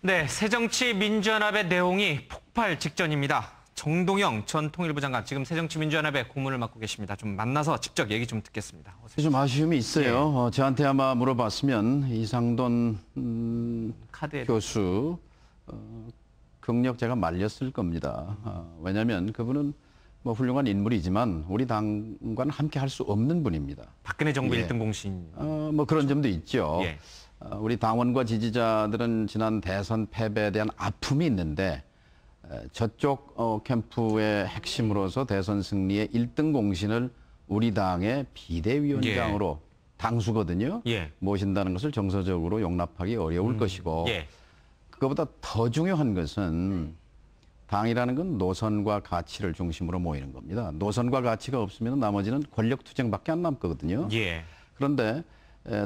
네, 새정치민주연합의 내용이 폭발 직전입니다. 정동영 전 통일부 장관, 지금 새정치민주연합의 고문을 맡고 계십니다. 좀 만나서 직접 얘기 좀 듣겠습니다. 좀 아쉬움이 있어요. 예. 저한테 아마 물어봤으면 이상돈 교수 경력 제가 말렸을 겁니다. 왜냐하면 그분은 뭐 훌륭한 인물이지만 우리 당과는 함께 할 수 없는 분입니다. 박근혜 정부 1등 공신. 뭐 그런 점도 있죠. 예. 우리 당원과 지지자들은 지난 대선 패배에 대한 아픔이 있는데 저쪽 캠프의 핵심으로서 대선 승리의 1등 공신을 우리 당의 비대위원장으로 당수거든요. 예. 모신다는 것을 정서적으로 용납하기 어려울 것이고 예. 그것보다 더 중요한 것은 당이라는 건 노선과 가치를 중심으로 모이는 겁니다. 노선과 가치가 없으면 나머지는 권력 투쟁밖에 안 남거든요. 예. 그런데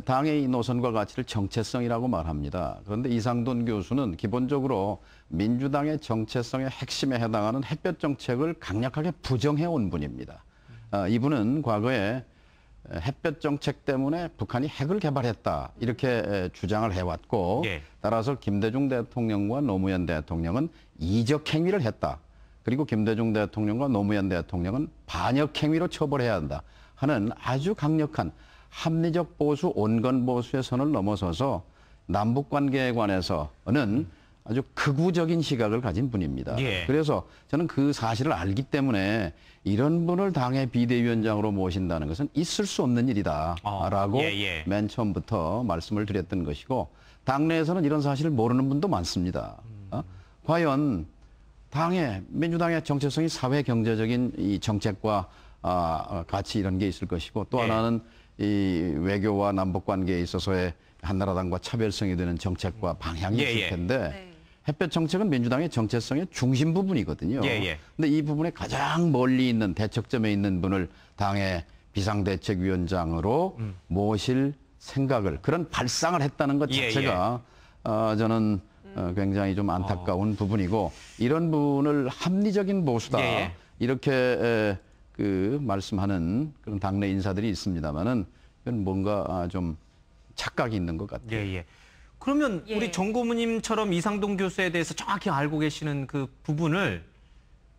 당의 이 노선과 가치를 정체성이라고 말합니다. 그런데 이상돈 교수는 기본적으로 민주당의 정체성의 핵심에 해당하는 햇볕 정책을 강력하게 부정해온 분입니다. 이분은 과거에 햇볕 정책 때문에 북한이 핵을 개발했다 이렇게 주장을 해왔고 예. 따라서 김대중 대통령과 노무현 대통령은 이적 행위를 했다. 그리고 김대중 대통령과 노무현 대통령은 반역 행위로 처벌해야 한다 하는 아주 강력한 합리적 보수, 온건 보수의 선을 넘어서서 남북 관계에 관해서는 아주 극우적인 시각을 가진 분입니다. 예. 그래서 저는 그 사실을 알기 때문에 이런 분을 당의 비대위원장으로 모신다는 것은 있을 수 없는 일이다라고 맨 처음부터 말씀을 드렸던 것이고 당내에서는 이런 사실을 모르는 분도 많습니다. 과연 민주당의 정체성이 사회 경제적인 이 정책과 가치 이런 게 있을 것이고 또 하나는 이 외교와 남북 관계에 있어서의 한나라당과 차별성이 되는 정책과 방향이 있을 텐데 햇볕 정책은 민주당의 정체성의 중심 부분이거든요. 근데 이 부분에 가장 멀리 있는 대척점에 있는 분을 당의 비상대책위원장으로 모실 생각을 그런 발상을 했다는 것 자체가 저는 굉장히 좀 안타까운 부분이고 이런 분을 합리적인 보수다 이렇게 말씀하는 그런 당내 인사들이 있습니다만은 이건 뭔가 좀 착각이 있는 것 같아요. 그러면 우리 정 고문님처럼 이상돈 교수에 대해서 정확히 알고 계시는 그 부분을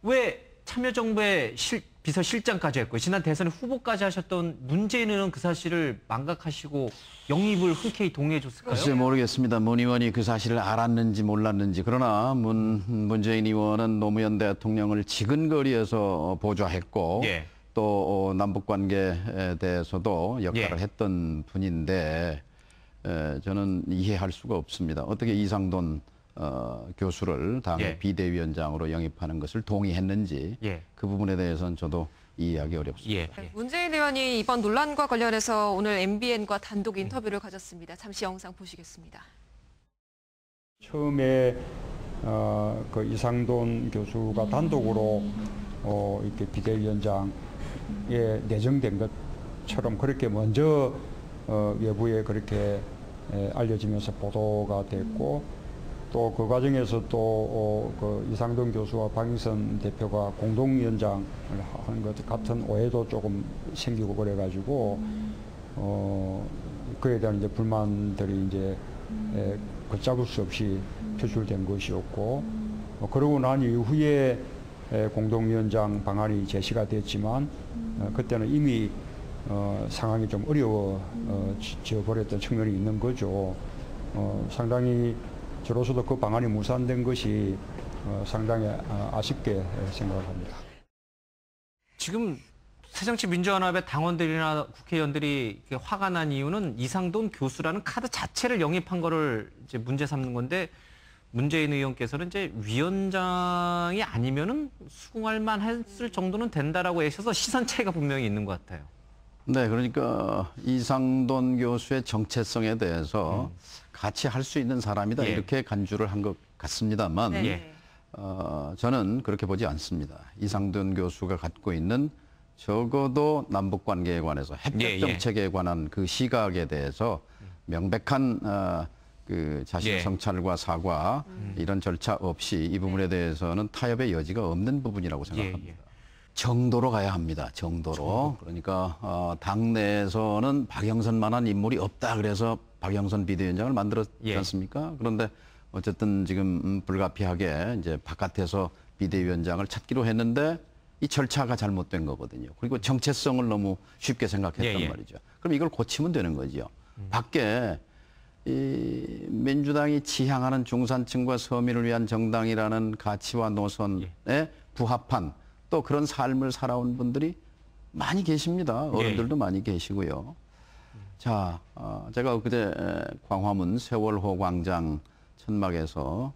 왜 참여정부의 비서실장까지 했고 지난 대선에 후보까지 하셨던 문재인 의원은 그 사실을 망각하시고 영입을 흔쾌히 동의해 줬을까요? 글쎄 모르겠습니다. 문 의원이 그 사실을 알았는지 몰랐는지. 그러나 문재인 의원은 노무현 대통령을 지근거리에서 보좌했고 또 남북관계에 대해서도 역할을 했던 분인데 저는 이해할 수가 없습니다. 어떻게 이상돈 교수를 당의 비대위원장으로 영입하는 것을 동의했는지 그 부분에 대해서는 저도 이해하기 어렵습니다. 문재인 의원이 이번 논란과 관련해서 오늘 MBN과 단독 인터뷰를 가졌습니다. 잠시 영상 보시겠습니다. 처음에 그 이상돈 교수가 단독으로 이렇게 비대위원장에 내정된 것처럼 그렇게 먼저 외부에 그렇게 알려지면서 보도가 됐고 또 그 과정에서 또 그 이상돈 교수와 박영선 대표가 공동위원장을 하는 것 같은 오해도 조금 생기고 그래가지고 그에 대한 이제 불만들이 이제 걷잡을 수 없이 표출된 것이었고 그러고 난 이후에 공동위원장 방안이 제시가 됐지만 그때는 이미 상황이 좀 어려워져 버렸던 측면이 있는 거죠. 상당히 저로서도 그 방안이 무산된 것이 상당히 아쉽게 생각합니다. 지금 새정치민주연합의 당원들이나 국회의원들이 화가 난 이유는 이상돈 교수라는 카드 자체를 영입한 거를 이제 문제 삼는 건데 문재인 의원께서는 이제 위원장이 아니면은 수긍할 만했을 정도는 된다라고 하셔서 시선 차이가 분명히 있는 것 같아요. 네, 그러니까 이상돈 교수의 정체성에 대해서 같이 할 수 있는 사람이다 이렇게 간주를 한 것 같습니다만 저는 그렇게 보지 않습니다. 이상돈 교수가 갖고 있는 적어도 남북관계에 관해서 햇볕 정책에 관한 그 시각에 대해서 명백한 그 자신의 성찰과 사과 이런 절차 없이 이 부분에 대해서는 타협의 여지가 없는 부분이라고 생각합니다. 정도로 가야 합니다. 정도로. 그러니까 당내에서는 박영선만한 인물이 없다 그래서 박영선 비대위원장을 만들었지 않습니까? 그런데 어쨌든 지금 불가피하게 이제 바깥에서 비대위원장을 찾기로 했는데 이 절차가 잘못된 거거든요. 그리고 정체성을 너무 쉽게 생각했단 말이죠. 그럼 이걸 고치면 되는 거죠. 밖에 이 민주당이 지향하는 중산층과 서민을 위한 정당이라는 가치와 노선에 부합한 또 그런 삶을 살아온 분들이 많이 계십니다. 어른들도 많이 계시고요. 자, 제가 그제 광화문 세월호 광장 천막에서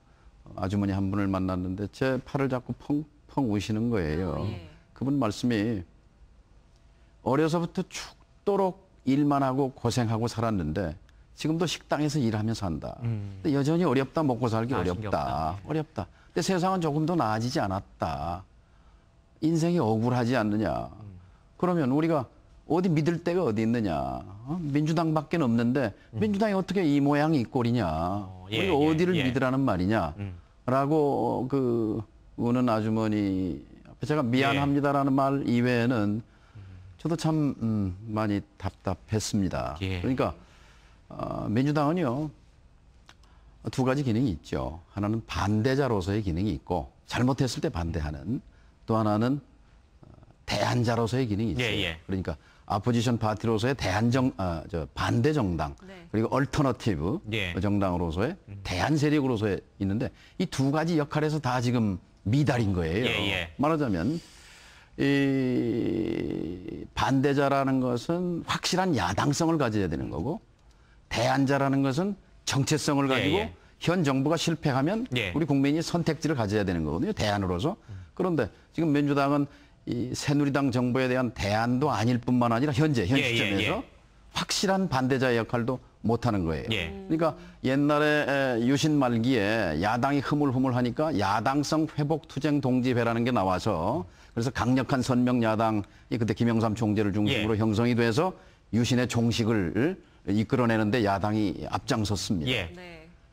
아주머니 한 분을 만났는데 제 팔을 잡고 펑펑 우시는 거예요. 그분 말씀이 어려서부터 죽도록 일만 하고 고생하고 살았는데 지금도 식당에서 일하며 산다. 근데 여전히 어렵다. 먹고 살기 어렵다. 어렵다. 근데 세상은 조금 더 나아지지 않았다. 인생이 억울하지 않느냐. 그러면 우리가 어디 믿을 데가 어디 있느냐. 민주당밖에 없는데 민주당이 어떻게 이 모양이 이 꼴이냐. 우리가 어디를 믿으라는 말이냐. 라고 우는 아주머니 앞에 제가 미안합니다라는 말 이외에는 저도 참 많이 답답했습니다. 그러니까 민주당은요, 두 가지 기능이 있죠. 하나는 반대자로서의 기능이 있고 잘못했을 때 반대하는, 또 하나는 대안자로서의 기능이 있어요. 그러니까 아포지션 파티로서의 반대 정당, 그리고 얼터너티브 정당으로서의 대안 세력으로서의 있는데 이 두 가지 역할에서 다 지금 미달인 거예요. 말하자면 이 반대자라는 것은 확실한 야당성을 가져야 되는 거고, 대안자라는 것은 정체성을 가지고 현 정부가 실패하면 우리 국민이 선택지를 가져야 되는 거거든요. 대안으로서. 그런데 지금 민주당은 이 새누리당 정부에 대한 대안도 아닐 뿐만 아니라 현 시점에서 확실한 반대자의 역할도 못하는 거예요. 그러니까 옛날에 유신 말기에 야당이 흐물흐물하니까 야당성 회복 투쟁 동지회라는 게 나와서 그래서 강력한 선명 야당이 그때 김영삼 총재를 중심으로 형성이 돼서 유신의 종식을 이끌어내는데 야당이 앞장섰습니다.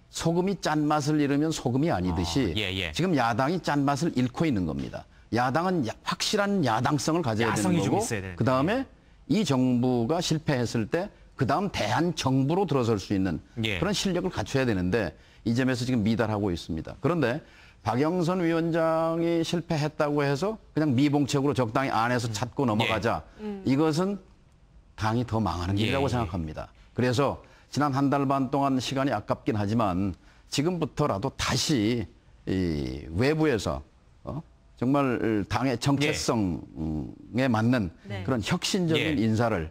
소금이 짠맛을 잃으면 소금이 아니듯이 지금 야당이 짠맛을 잃고 있는 겁니다. 야당은 확실한 야당성을 가져야 되는 거고, 그다음에 이 정부가 실패했을 때 그다음 대한 정부로 들어설 수 있는 그런 실력을 갖춰야 되는데 이 점에서 지금 미달하고 있습니다. 그런데 박영선 위원장이 실패했다고 해서 그냥 미봉책으로 적당히 안에서 찾고 넘어가자. 이것은 당이 더 망하는 길이라고 생각합니다. 그래서 지난 한 달 반 동안 시간이 아깝긴 하지만 지금부터라도 다시 이 외부에서 정말 당의 정체성에 맞는 그런 혁신적인 인사를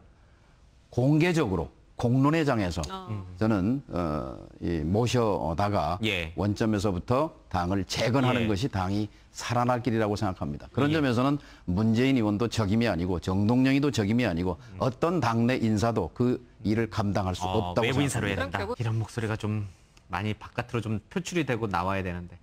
공개적으로 공론회장에서 저는 모셔다가 원점에서부터 당을 재건하는 것이 당이 살아날 길이라고 생각합니다. 그런 점에서는 문재인 의원도 적임이 아니고 정동영이도 적임이 아니고 어떤 당내 인사도 그 일을 감당할 수 없다고 외부 생각합니다. 인사로 해야 된다. 이런 목소리가 좀 많이 바깥으로 좀 표출이 되고 나와야 되는데.